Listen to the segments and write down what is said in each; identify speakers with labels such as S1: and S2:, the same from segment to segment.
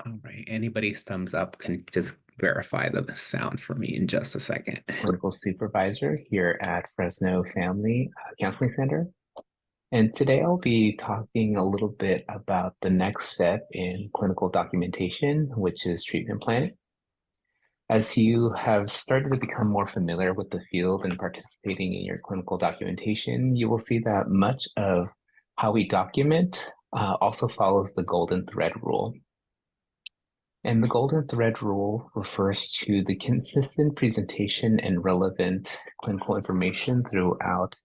S1: All right. Anybody's thumbs up can just verify the sound for me in just a second.
S2: Clinical supervisor here at Fresno Family Counseling Center. And today I'll be talking a little bit about the next step in clinical documentation, which is treatment planning. As you have started to become more familiar with the field and participating in your clinical documentation, you will see that much of how we document also follows the golden thread rule. And the golden thread rule refers to the consistent presentation and relevant clinical information throughout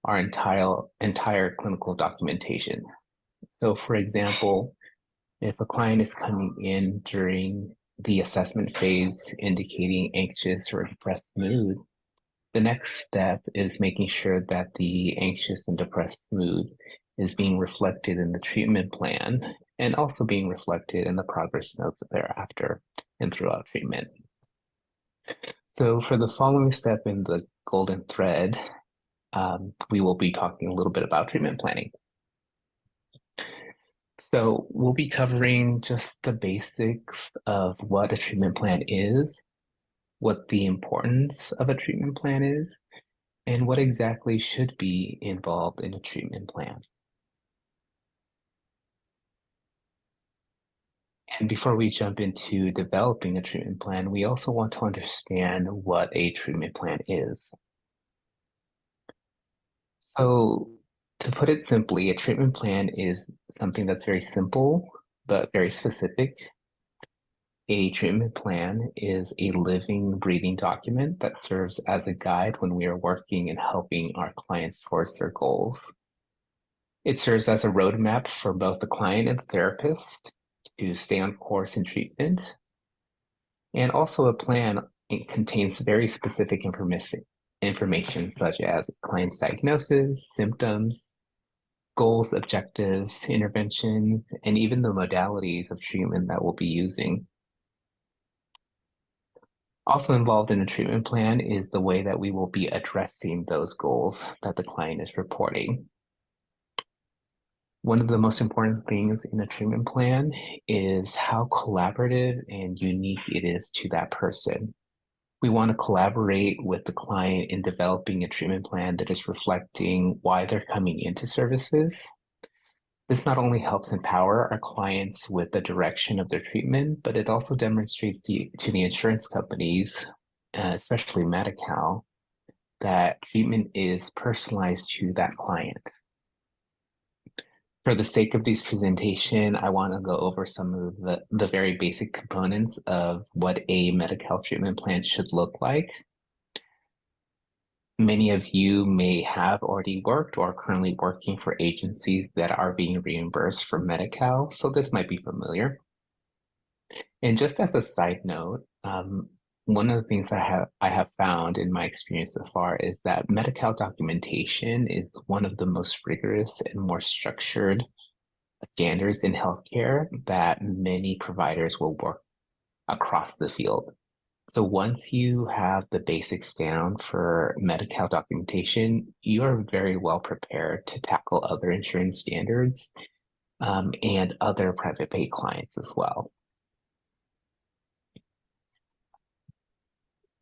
S2: our entire clinical documentation. So, for example, if a client is coming in during the assessment phase indicating anxious or depressed mood, the next step is making sure that the anxious and depressed mood is being reflected in the treatment plan and also being reflected in the progress notes thereafter and throughout treatment. So for the following step in the golden thread, we will be talking a little bit about treatment planning. So we'll be covering just the basics of what a treatment plan is, what the importance of a treatment plan is, and what exactly should be involved in a treatment plan. And before we jump into developing a treatment plan, we also want to understand what a treatment plan is. So, to put it simply, a treatment plan is something that's very simple but very specific. A treatment plan is a living, breathing document that serves as a guide when we are working and helping our clients towards their goals. It serves as a roadmap for both the client and the therapist to stay on course in treatment. And also a plan, it contains very specific information such as client's diagnosis, symptoms, goals, objectives, interventions, and even the modalities of treatment that we'll be using. Also involved in a treatment plan is the way that we will be addressing those goals that the client is reporting. One of the most important things in a treatment plan is how collaborative and unique it is to that person. We want to collaborate with the client in developing a treatment plan that is reflecting why they're coming into services. This not only helps empower our clients with the direction of their treatment, but it also demonstrates to the insurance companies, especially Medi-Cal, that treatment is personalized to that client. For the sake of this presentation, I want to go over some of the very basic components of what a Medi-Cal treatment plan should look like. Many of you may have already worked or are currently working for agencies that are being reimbursed for Medi-Cal, so this might be familiar. And just as a side note, one of the things I have found in my experience so far is that Medi-Cal documentation is one of the most rigorous and more structured standards in healthcare that many providers will work across the field. So once you have the basics down for Medi-Cal documentation, you are very well prepared to tackle other insurance standards and other private pay clients as well.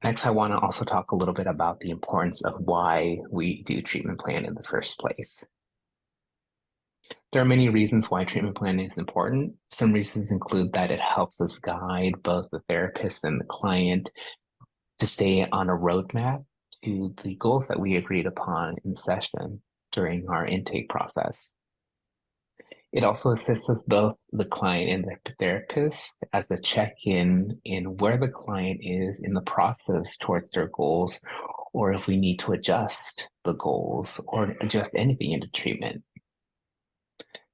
S2: Next, I want to also talk a little bit about the importance of why we do treatment plan in the first place. There are many reasons why treatment planning is important. Some reasons include that it helps us guide both the therapist and the client to stay on a roadmap to the goals that we agreed upon in session during our intake process. It also assists us both, the client and the therapist, as a check-in in where the client is in the process towards their goals, or if we need to adjust the goals or adjust anything into treatment.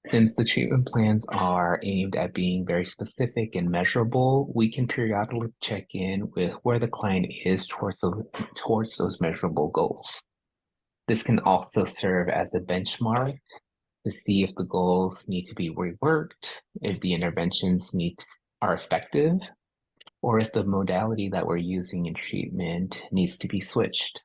S2: Since the treatment plans are aimed at being very specific and measurable, we can periodically check in with where the client is towards those measurable goals. This can also serve as a benchmark to see if the goals need to be reworked, if the interventions are effective, or if the modality that we're using in treatment needs to be switched.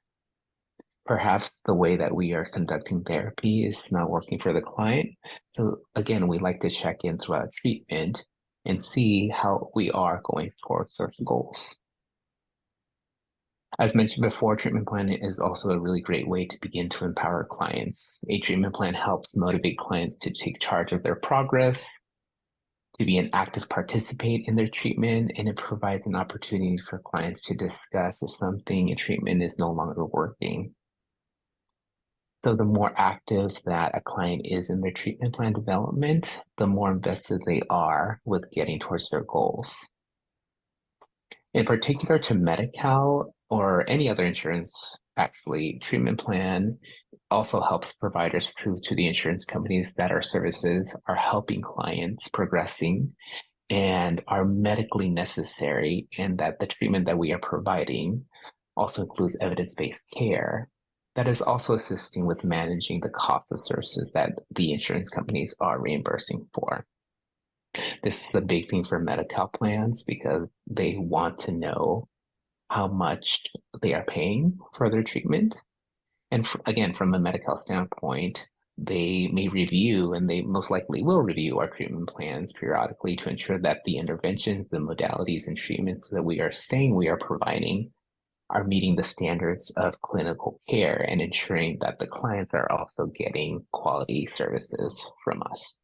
S2: Perhaps the way that we are conducting therapy is not working for the client. So again, we like to check in throughout treatment and see how we are going towards those goals. As mentioned before, treatment plan is also a really great way to begin to empower clients. A treatment plan helps motivate clients to take charge of their progress, to be an active participant in their treatment, and it provides an opportunity for clients to discuss if something in treatment is no longer working. So the more active that a client is in their treatment plan development, the more invested they are with getting towards their goals. In particular to Medi-Cal or any other insurance, actually, treatment plan also helps providers prove to the insurance companies that our services are helping clients progressing and are medically necessary, and that the treatment that we are providing also includes evidence-based care that is also assisting with managing the cost of services that the insurance companies are reimbursing for. This is a big thing for Medi-Cal plans because they want to know how much they are paying for their treatment. And again, from a Medi-Cal standpoint, they may review, and they most likely will review, our treatment plans periodically to ensure that the interventions, the modalities, and treatments that we are saying we are providing are meeting the standards of clinical care and ensuring that the clients are also getting quality services from us.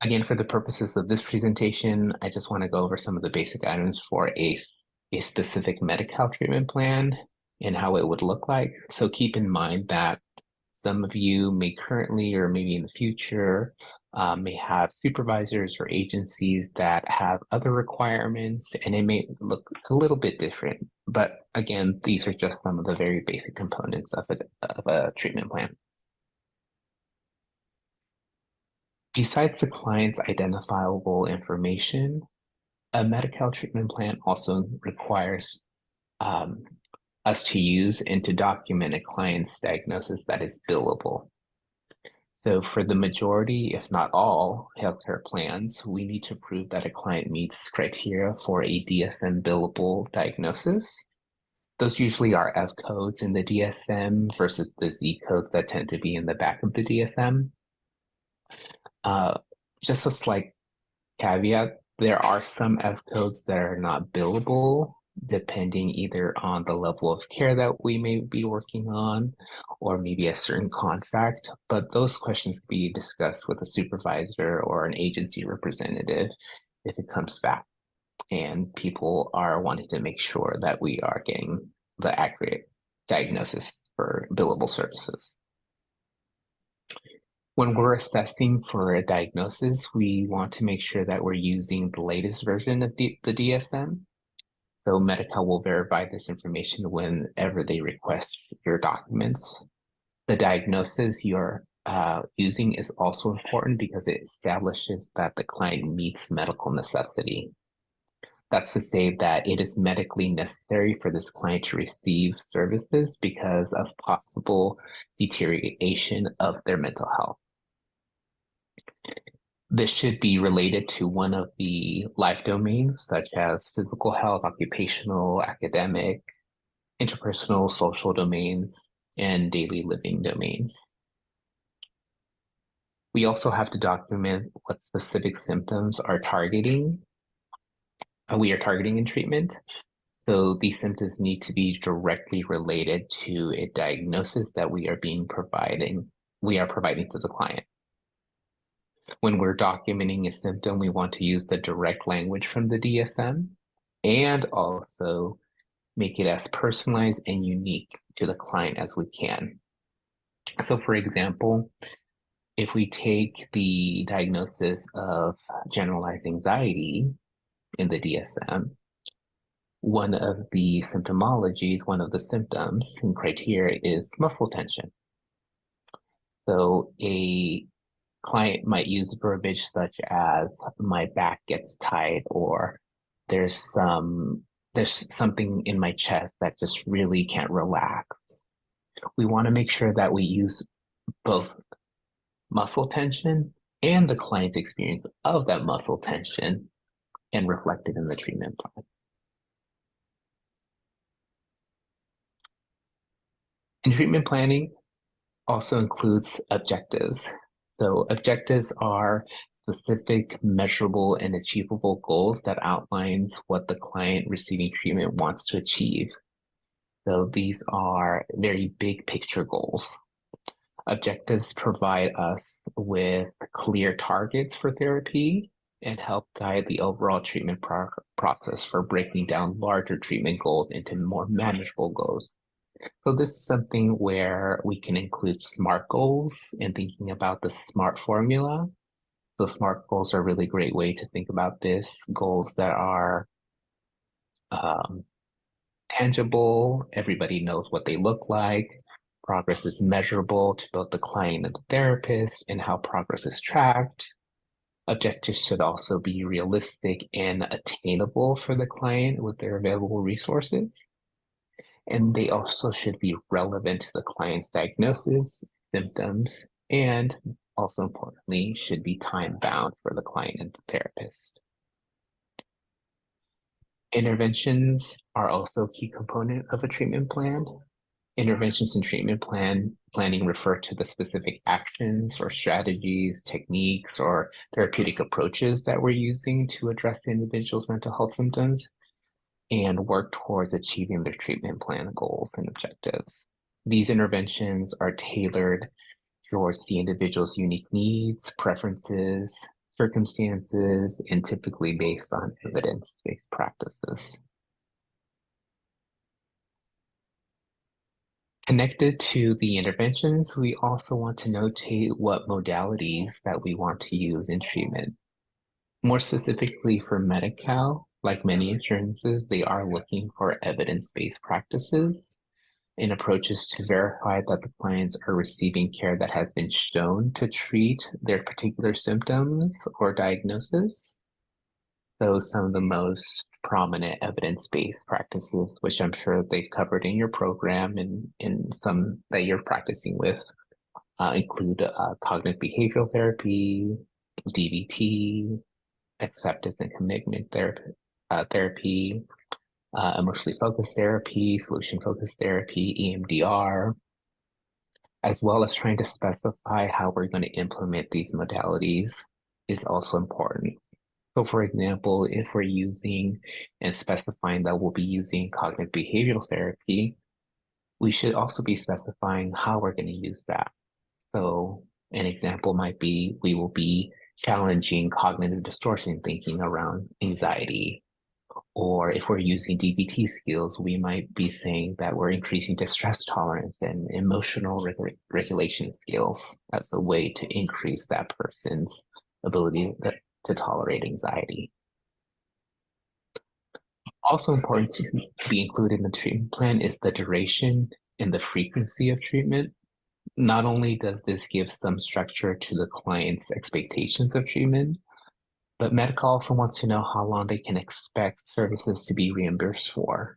S2: Again, for the purposes of this presentation, I just want to go over some of the basic items for a specific Medi-Cal treatment plan and how it would look like. So keep in mind that some of you may currently, or maybe in the future, may have supervisors or agencies that have other requirements, and it may look a little bit different. But again, these are just some of the very basic components of a treatment plan. Besides the client's identifiable information, a Medi-Cal treatment plan also requires us to use and to document a client's diagnosis that is billable. So for the majority, if not all, healthcare plans, we need to prove that a client meets criteria for a DSM billable diagnosis. Those usually are F codes in the DSM versus the Z codes that tend to be in the back of the DSM. Just a slight caveat, there are some F codes that are not billable, depending either on the level of care that we may be working on or maybe a certain contract, but those questions can be discussed with a supervisor or an agency representative if it comes back and people are wanting to make sure that we are getting the accurate diagnosis for billable services. When we're assessing for a diagnosis, we want to make sure that we're using the latest version of the DSM. So Medi-Cal will verify this information whenever they request your documents. The diagnosis you're using is also important because it establishes that the client meets medical necessity. That's to say that it is medically necessary for this client to receive services because of possible deterioration of their mental health. This should be related to one of the life domains, such as physical health, occupational, academic, interpersonal, social domains, and daily living domains. We also have to document what specific symptoms we are targeting in treatment. So these symptoms need to be directly related to a diagnosis that we are providing to the client. When we're documenting a symptom, we want to use the direct language from the DSM and also make it as personalized and unique to the client as we can. So for example, if we take the diagnosis of generalized anxiety in the DSM, one of the symptomologies, one of the symptoms and criteria is muscle tension. So a client might use verbiage such as my back gets tight, or there's something in my chest that just really can't relax. We want to make sure that we use both muscle tension and the client's experience of that muscle tension and reflected in the treatment plan. And treatment planning also includes objectives. So objectives are specific, measurable, and achievable goals that outlines what the client receiving treatment wants to achieve. So these are very big picture goals. Objectives provide us with clear targets for therapy and help guide the overall treatment process for breaking down larger treatment goals into more manageable goals. So this is something where we can include SMART goals and thinking about the SMART formula. So SMART goals are a really great way to think about this. Goals that are um, tangible, everybody knows what they look like. Progress is measurable to both the client and the therapist, and how progress is tracked. Objectives should also be realistic and attainable for the client with their available resources. And they also should be relevant to the client's diagnosis, symptoms, and also importantly, should be time bound for the client and the therapist. Interventions are also a key component of a treatment plan. Interventions in treatment planning refer to the specific actions or strategies, techniques, or therapeutic approaches that we're using to address the individual's mental health symptoms and work towards achieving their treatment plan goals and objectives. These interventions are tailored towards the individual's unique needs, preferences, circumstances, and typically based on evidence-based practices. Connected to the interventions, we also want to notate what modalities that we want to use in treatment. More specifically for Medi-Cal, like many insurances, they are looking for evidence-based practices and approaches to verify that the clients are receiving care that has been shown to treat their particular symptoms or diagnosis. So some of the most prominent evidence-based practices, which I'm sure they've covered in your program and some that you're practicing with, include cognitive behavioral therapy, DBT, acceptance and commitment therapy, emotionally focused therapy, solution focused therapy, EMDR, as well as trying to specify how we're going to implement these modalities is also important. So for example, if we're using and specifying that we'll be using cognitive behavioral therapy, we should also be specifying how we're going to use that. So an example might be we will be challenging cognitive distortion thinking around anxiety. Or if we're using DBT skills, we might be saying that we're increasing distress tolerance and emotional regulation skills as a way to increase that person's ability to tolerate anxiety. Also important to be included in the treatment plan is the duration and the frequency of treatment. Not only does this give some structure to the client's expectations of treatment, but Medi-Cal also wants to know how long they can expect services to be reimbursed for.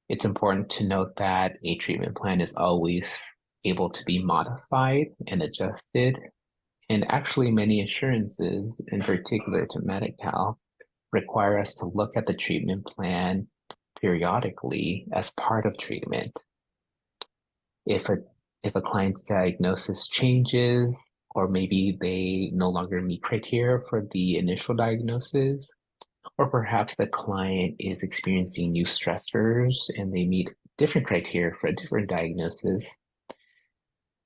S2: It's important to note that a treatment plan is always able to be modified and adjusted. And actually, many insurances, in particular to Medi-Cal, require us to look at the treatment plan periodically as part of treatment. If a client's diagnosis changes, or maybe they no longer meet criteria for the initial diagnosis, or perhaps the client is experiencing new stressors and they meet different criteria for a different diagnosis.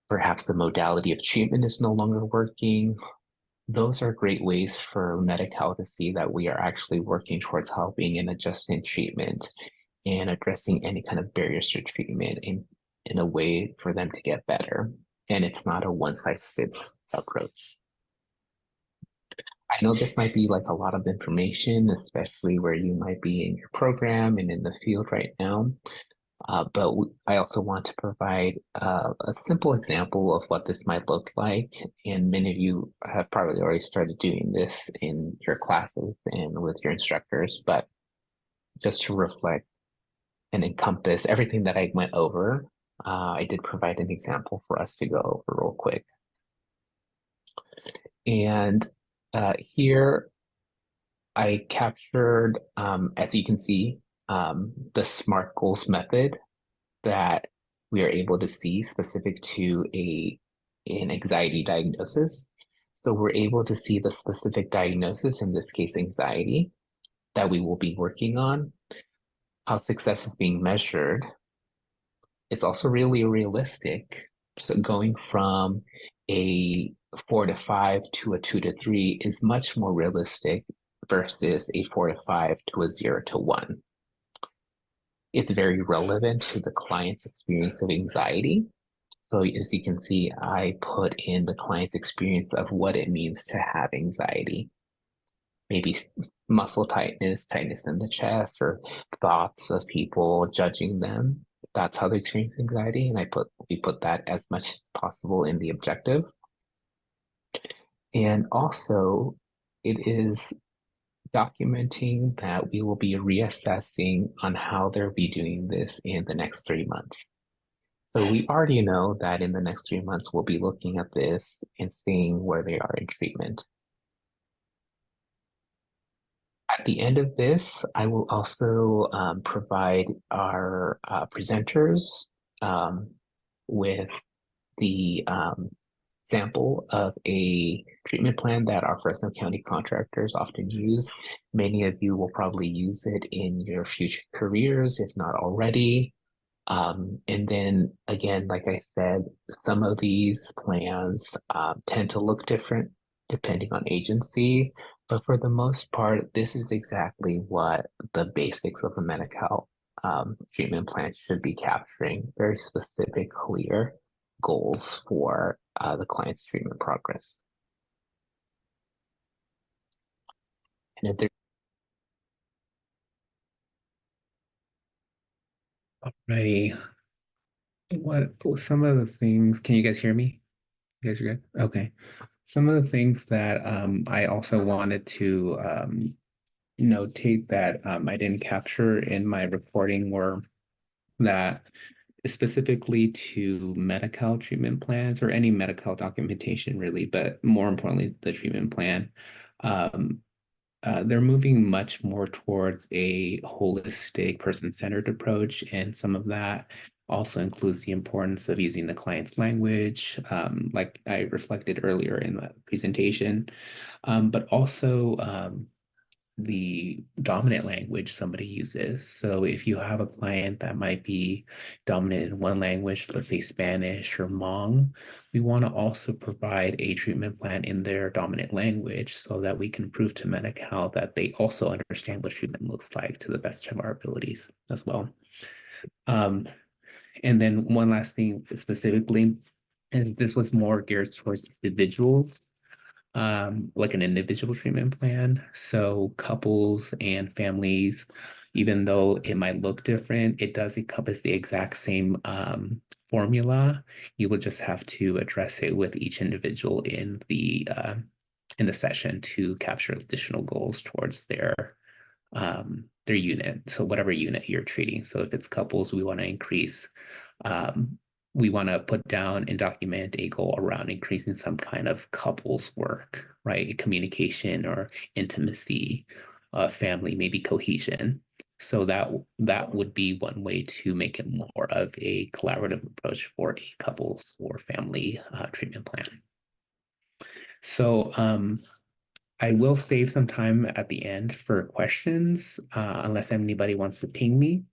S2: Perhaps the modality of treatment is no longer working. Those are great ways for Medi-Cal to see that we are actually working towards helping and adjusting treatment and addressing any kind of barriers to treatment in a way for them to get better. And it's not a one-size-fits approach. I know this might be like a lot of information, especially where you might be in your program and in the field right now. But I also want to provide a simple example of what this might look like. And many of you have probably already started doing this in your classes and with your instructors, but just to reflect and encompass everything that I went over, I did provide an example for us to go over real quick. And here I captured, as you can see, the SMART goals method that we are able to see specific to a in anxiety diagnosis. So we're able to see the specific diagnosis, in this case, anxiety, that we will be working on, how success is being measured. It's also really realistic. So going from a 4 to 5 to a 2 to 3 is much more realistic versus a 4 to 5 to a 0 to 1. It's very relevant to the client's experience of anxiety. So as you can see, I put in the client's experience of what it means to have anxiety. Maybe muscle tightness, tightness in the chest, or thoughts of people judging them. That's how they experience anxiety. And we put that as much as possible in the objective. And also it is documenting that we will be reassessing on how they'll be doing this in the next 3 months. So we already know that in the next 3 months, we'll be looking at this and seeing where they are in treatment. At the end of this, I will also provide our presenters with the sample of a treatment plan that our Fresno County contractors often use. Many of you will probably use it in your future careers, if not already. And then again, like I said, some of these plans tend to look different depending on agency, but for the most part, this is exactly what the basics of a Medi-Cal treatment plan should be capturing: very specific, clear goals for the client's treatment progress. And if there
S1: Alrighty. What some of the things, can you guys hear me? You guys are good? Okay. Some of the things that I also wanted to notate that I didn't capture in my reporting were that specifically to Medi-Cal treatment plans or any Medi-Cal documentation really, but more importantly, the treatment plan. Um, they're moving much more towards a holistic, person-centered approach, and some of that also includes the importance of using the client's language, like I reflected earlier in the presentation, but also the dominant language somebody uses. So if you have a client that might be dominant in one language, let's say Spanish or Hmong, we want to also provide a treatment plan in their dominant language so that we can prove to Medi-Cal that they also understand what treatment looks like to the best of our abilities as well. Um, and then one last thing specifically, and this was more geared towards individuals, like an individual treatment plan. So couples and families, even though it might look different, it does encompass the exact same formula. You will just have to address it with each individual in the session to capture additional goals towards their unit. So whatever unit you're treating. So if it's couples, um, we want to put down and document a goal around increasing some kind of couples work, right? Communication or intimacy, family, maybe cohesion. So that would be one way to make it more of a collaborative approach for a couples or family treatment plan. So I will save some time at the end for questions, unless anybody wants to ping me.